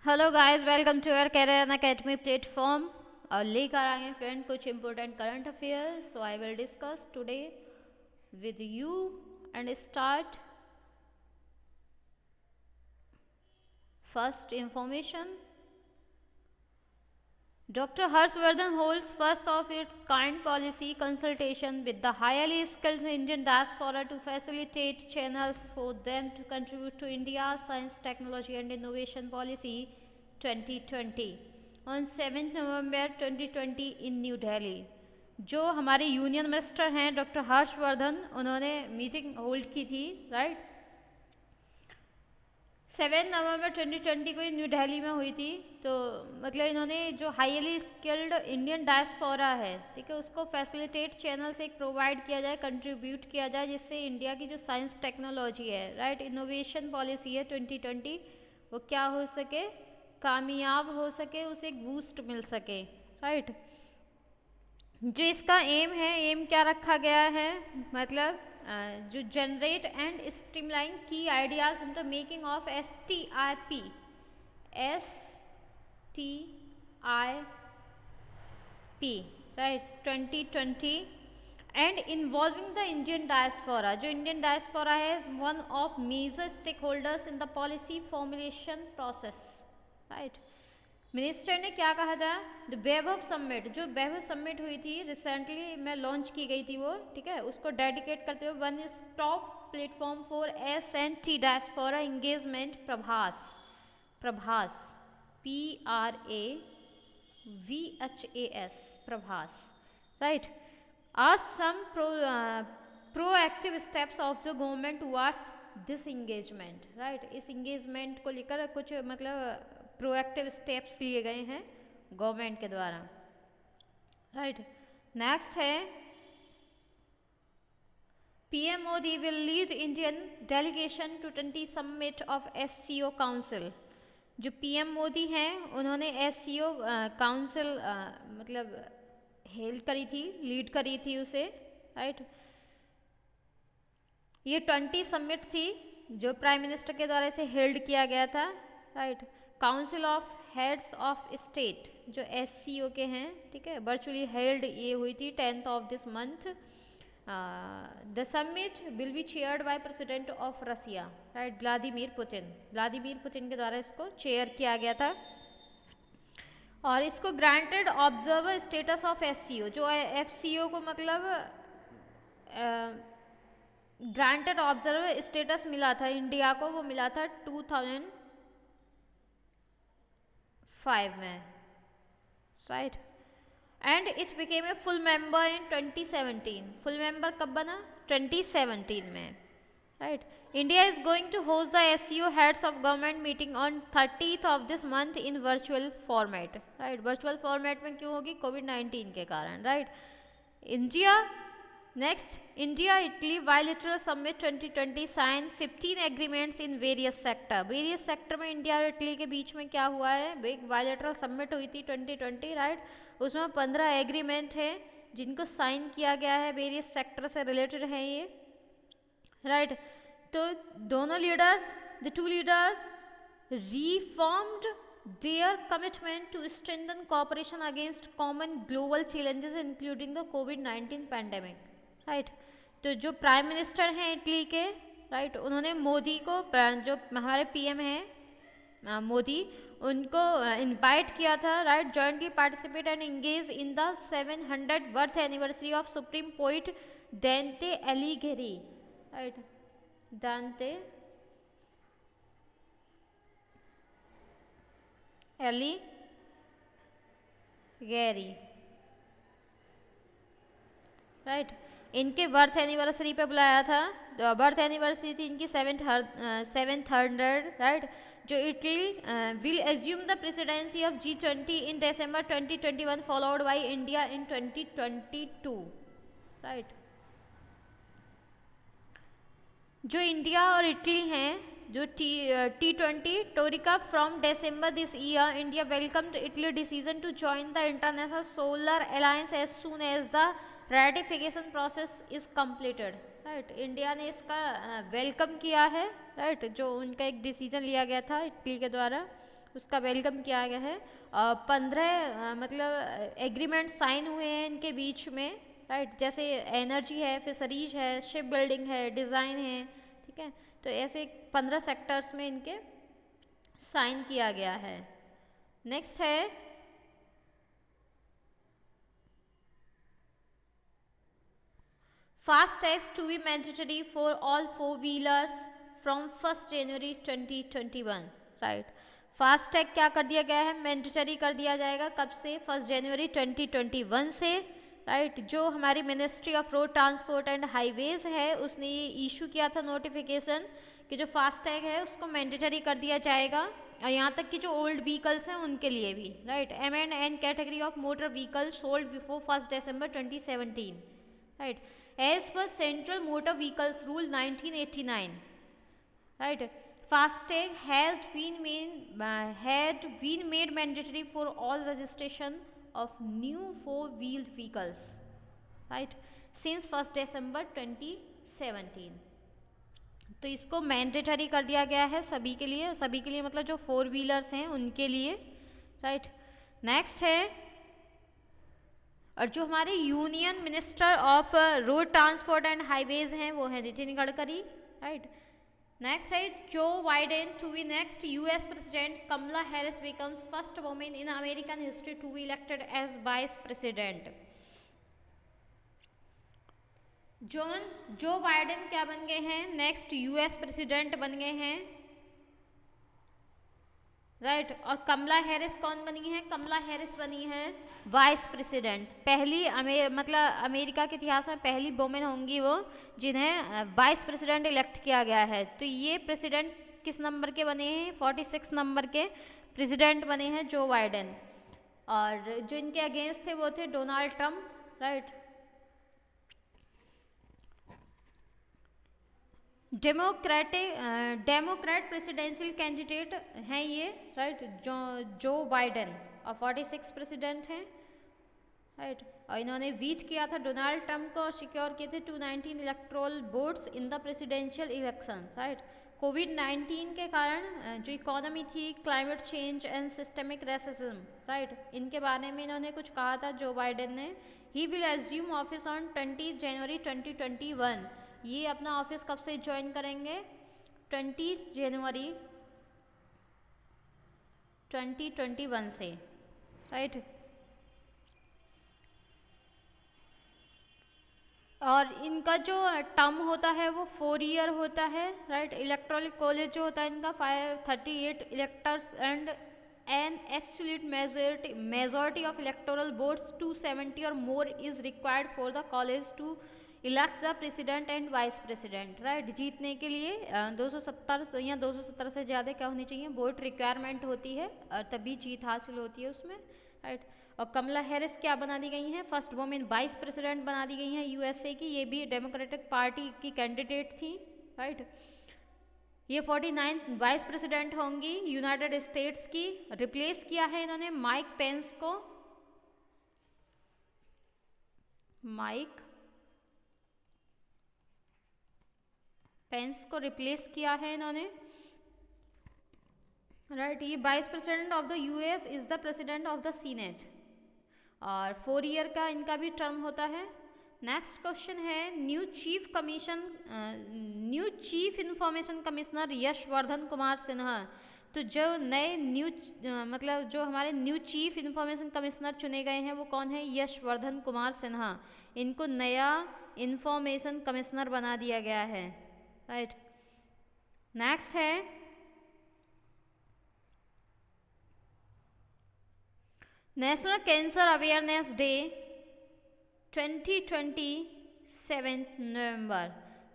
Hello guys, welcome to your career academy platform. और लेकर आए फ्रेंड कुछ important current affairs. So I will discuss today with you and start first information. Dr. Harshvardhan holds first of its kind policy consultation with the highly skilled Indian diaspora to facilitate channels for them to contribute to India's science, technology and innovation policy 2020 on 7th November 2020 in New Delhi। जो हमारे union minister हैं doctor Harshvardhan, उन्होंने meeting hold की थी, right. 7 नवंबर 2020 को new Delhi में हुई थी। तो मतलब इन्होंने जो हाईली स्किल्ड इंडियन डायस्पोरा है, ठीक है, उसको फैसिलिटेट चैनल से एक प्रोवाइड किया जाए, कंट्रीब्यूट किया जाए, जिससे इंडिया की जो साइंस टेक्नोलॉजी है, राइट, इनोवेशन पॉलिसी है 2020, वो क्या हो सके, कामयाब हो सके, उसे एक बूस्ट मिल सके, राइट। जो इसका एम है, एम क्या रखा गया है, मतलब जो जनरेट एंड स्ट्रीमलाइन की ideas in the making of STIP right 2020 and involving the Indian diaspora. जो इंडियन डायस्पोरा है is one of major stakeholders in the policy formulation process, right. Minister ने क्या कहा था, द वैभव समिट, जो वैभव summit हुई थी recently में लॉन्च की गई थी वो, ठीक है, उसको डेडिकेट करते हुए one stop platform for SNT diaspora engagement Prabhas, Prabhas PRAVHAS Prabhas, right, are some proactive steps of the government towards this engagement, right. इस इंगेजमेंट को लेकर कुछ मतलब प्रोएक्टिव स्टेप्स लिए गए हैं गवर्नमेंट के द्वारा, राइट। नेक्स्ट है PM Modi will lead Indian delegation to 20 summit of SCO council. जो PM मोदी हैं उन्होंने SCO काउंसिल मतलब हेल्ड करी थी, लीड करी थी उसे, राइट। ये 20 समिट थी जो प्राइम मिनिस्टर के द्वारा इसे हेल्ड किया गया था, right. Council of heads of state जो SCO के हैं, ठीक है, वर्चुअली हेल्ड ये हुई थी 10th of this month. The summit will be chaired by president of Russia, right, Vladimir Putin. Vladimir Putin के द्वारा इसको चेयर किया गया था और इसको granted observer status of SCO, जो FCO को मतलब ग्रांटेड ऑब्जर्वर स्टेटस मिला था इंडिया को, वो मिला था 2005 में, right. And it became a full member in 2017। Full member कब बना, 2017 में, right. India is going to host the SCO heads of government meeting on 30th of this month in virtual format, right. Virtual format में क्यों होगी, कोविड-19 के कारण, right. India next, India Italy bilateral summit 2020 sign 15 agreements in various sector. Various sector में India और Italy के बीच में क्या हुआ है, एक बायलैटरल समिट हुई थी 2020, राइट। उसमें 15 एग्रीमेंट है जिनको साइन किया गया है, वेरियस सेक्टर से रिलेटेड है ये, राइट। तो दोनों leaders, the two leaders reformed their commitment to strengthen cooperation against common global challenges including the COVID-19 pandemic, right. तो जो प्राइम मिनिस्टर हैं इटली के, राइट, उन्होंने मोदी को, जो हमारे PM हैं मोदी, उनको इनवाइट किया था, right, jointly participate and engage in the 700th birth anniversary of supreme poet दांते अलीघेरी, राइट, दांते अलीघेरी, राइट। इनके बर्थ एनिवर्सरी पे बुलाया था, बर्थ एनिवर्सरी थी इनकी 700, राइट। जो Italy will assume the presidency of G20 in December 2021 followed by India in 2022, right. जो इंडिया और इटली हैं, जो T20 troika from December this year, India welcomed Italy decision to join the international solar alliance as soon as the ratification process is completed, right. India ने इसका welcome किया है, right, जो उनका एक डिसीजन लिया गया था इटली के द्वारा उसका वेलकम किया गया है। 15 मतलब एग्रीमेंट साइन हुए हैं इनके बीच में, राइट, जैसे एनर्जी है, फिशरीज है, शिप बिल्डिंग है, डिज़ाइन है, ठीक है। तो ऐसे 15 सेक्टर्स में इनके साइन किया गया है। नेक्स्ट है FASTags to be mandatory for all 4 wheelers from 1 January 2021, right. FASTag क्या कर दिया गया है, मैंडेटरी कर दिया जाएगा, कब से, 1 जनवरी 2021 से, राइट। जो हमारी ministry of road transport and highways है उसने ये इशू किया था नोटिफिकेशन कि जो फास्ट टैग है उसको मैंडेटरी कर दिया जाएगा, और यहाँ तक कि जो ओल्ड व्हीकल्स हैं उनके लिए भी, right. M and N category of motor vehicle sold before 1 December 2017, right, as per central motor vehicles rule 1989, right. FASTag had been made mandatory for all registration of new 4-wheeled vehicles, right, since 1 December 2017. तो इसको mandatory कर दिया गया है सभी के लिए, सभी के लिए मतलब जो 4 व्हीलर्स हैं उनके लिए, राइट। नेक्स्ट है, और जो हमारे union minister of road transport and highways हैं वो है नितिन गडकरी, राइट। नेक्स्ट है Joe Biden to be next US president, Kamala Harris becomes first women in American history to be elected as vice president. Joe Biden क्या बन गए हैं, next US president बन गए हैं, राइट। और कमला हैरिस कौन बनी है, कमला हैरिस बनी है वाइस प्रेसिडेंट। पहली मतलब अमेरिका के इतिहास में पहली वुमेन होंगी वो जिन्हें वाइस प्रेसिडेंट इलेक्ट किया गया है। तो ये प्रेसिडेंट किस नंबर के बने हैं, 46 नंबर के प्रेसिडेंट बने हैं जो बाइडेन। और जो इनके अगेंस्ट थे वो थे Donald Trump, right. Democrat presidential candidate हैं ये, राइट, जो बाइडेन, और 46 प्रेसिडेंट हैं, राइट। और इन्होंने वीट किया था डोनाल्ड ट्रंप को, सिक्योर किए थे 219 electoral votes in the presidential election, right. कोविड-19 के कारण जो इकोनॉमी थी, climate change and systemic racism, right, इनके बारे में इन्होंने कुछ कहा था जो बाइडेन ने। He will assume office on 20 जनवरी 2021। ये अपना ऑफिस कब से ज्वाइन करेंगे, 20 जनवरी 2021 से, राइट। और इनका जो टर्म होता है वो 4 ईयर होता है, राइट। इलेक्टोरल कॉलेज जो होता है इनका 538 electors and an absolute majority of electoral votes 270 और more is required for the college to elect the president and vice president, right. जीतने के लिए 270 या 270 से ज़्यादा क्या होनी चाहिए, वोट रिक्वायरमेंट होती है, तभी जीत हासिल होती है उसमें, राइट। और कमला हैरिस क्या बना दी गई हैं, फर्स्ट वुमेन वाइस प्रेसिडेंट बना दी गई हैं यूएसए की। ये भी डेमोक्रेटिक पार्टी की कैंडिडेट थी, राइट। ये 49 वाइस प्रेसिडेंट होंगी यूनाइटेड स्टेट्स की। रिप्लेस किया है इन्होंने माइक पेंस को, माइक पेंस को रिप्लेस किया है इन्होंने, राइट। ये vice president of the US is the president of the Senate, और 4 ईयर का इनका भी टर्म होता है। नेक्स्ट क्वेश्चन है new chief information commissioner Yashvardhan Kumar Sinha. तो जो नए मतलब जो हमारे न्यू चीफ इंफॉर्मेशन कमिश्नर चुने गए हैं वो कौन है, यशवर्धन कुमार सिन्हा। इनको नया इंफॉर्मेशन कमिश्नर बना दिया गया है, राइट। नेक्स्ट है नेशनल कैंसर अवेयरनेस डे 2027 नवंबर।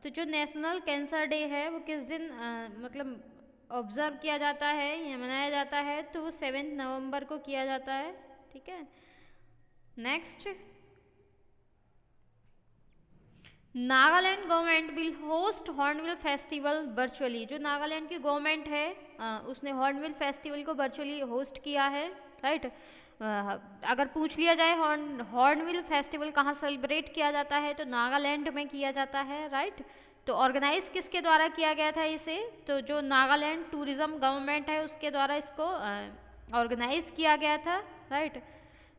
तो जो नेशनल कैंसर डे है वो किस दिन मतलब ऑब्जर्व किया जाता है या मनाया जाता है, तो वो 7 नवंबर को किया जाता है, ठीक है। Next, Nagaland government will host hornbill festival virtually. जो नागालैंड की गवर्नमेंट है उसने हॉर्नबिल फेस्टिवल को वर्चुअली होस्ट किया है, राइट। अगर पूछ लिया जाए हॉर्नबिल फेस्टिवल कहाँ सेलिब्रेट किया जाता है तो नागालैंड में किया जाता है, राइट। तो ऑर्गेनाइज किसके द्वारा किया गया था इसे? तो जो नागालैंड टूरिज्म गवर्नमेंट है उसके द्वारा इसको ऑर्गेनाइज किया गया था, right.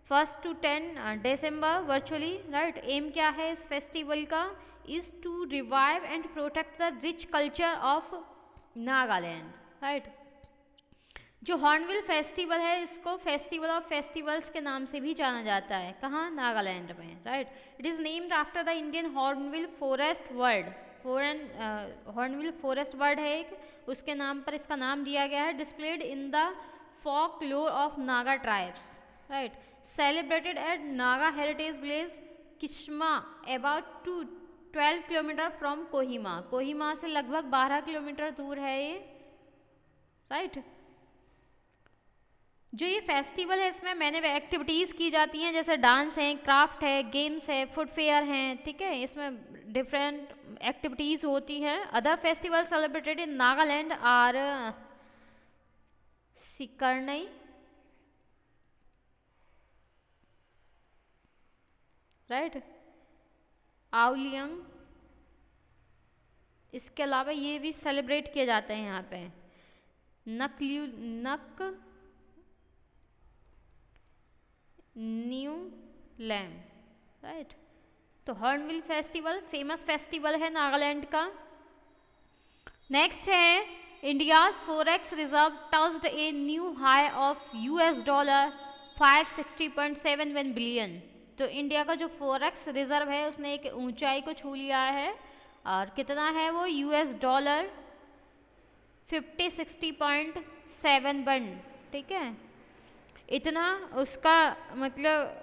1 to 10 December virtually, right. Aim क्या है इस फेस्टिवल का? Is to revive and protect the rich culture of Nagaland, right. जो हॉर्नबिल फेस्टिवल है इसको फेस्टिवल ऑफ फेस्टिवल्स के नाम से भी जाना जाता है। कहाँ? नागालैंड में, right. It is named after the Indian hornbill forest word. Hornbill forest word है एक, उसके नाम पर इसका नाम दिया गया है। Displayed in the folklore of Naga tribes, right. Celebrated at Naga heritage village Kisama about 12 kilometre from Kohima. Kohima से लगभग 12 किलोमीटर दूर है ये, राइट। जो ये फेस्टिवल है इसमें मैंने एक्टिविटीज़ की जाती हैं, जैसे डांस है, क्राफ्ट है, गेम्स है, फूड फेयर हैं, ठीक है। इसमें डिफरेंट एक्टिविटीज़ होती हैं। Other festival celebrated in Nagaland are Sekrenyi, right, Aoleang. इसके अलावा ये भी सेलिब्रेट किए जाते हैं यहाँ पे नक न्यू लैम, राइट। तो हॉर्नबिल फेस्टिवल फेमस फेस्टिवल है नागालैंड का। नेक्स्ट है India's forex reserve touched a new high of $560.71 billion. तो इंडिया का जो फॉरेक्स रिजर्व है उसने एक ऊंचाई को छू लिया है, और कितना है वो? $5060.71, ठीक है। इतना उसका मतलब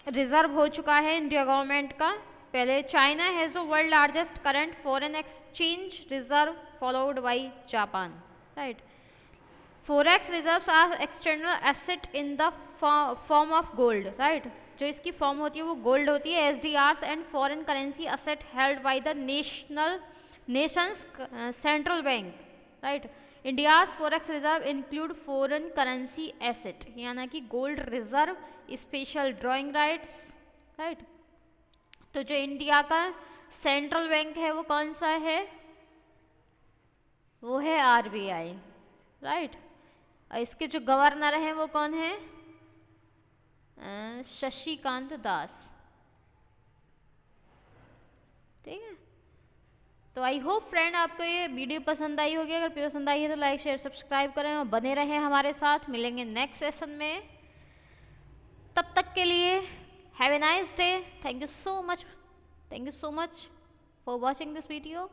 रिजर्व हो चुका है इंडिया गवर्नमेंट का। पहले China has the world largest current foreign exchange reserve followed by Japan, right. Forex reserves are external asset in the form of gold, right. जो इसकी फॉर्म होती है वो गोल्ड होती है। SDRs and foreign currency asset held by the Nations central bank, right. India's forex reserve include foreign currency asset, यानी कि gold reserve, special drawing rights, right. तो जो इंडिया का सेंट्रल बैंक है वो कौन सा है? वो है RBI, राइट। और इसके जो गवर्नर हैं वो कौन है? शशिकांत दास, ठीक है। तो आई होप फ्रेंड आपको ये वीडियो पसंद आई होगी। अगर पसंद आई है तो लाइक शेयर सब्सक्राइब करें और बने रहें हमारे साथ। मिलेंगे नेक्स्ट सेशन में, तब तक के लिए have a nice day. Thank you so much for watching this video.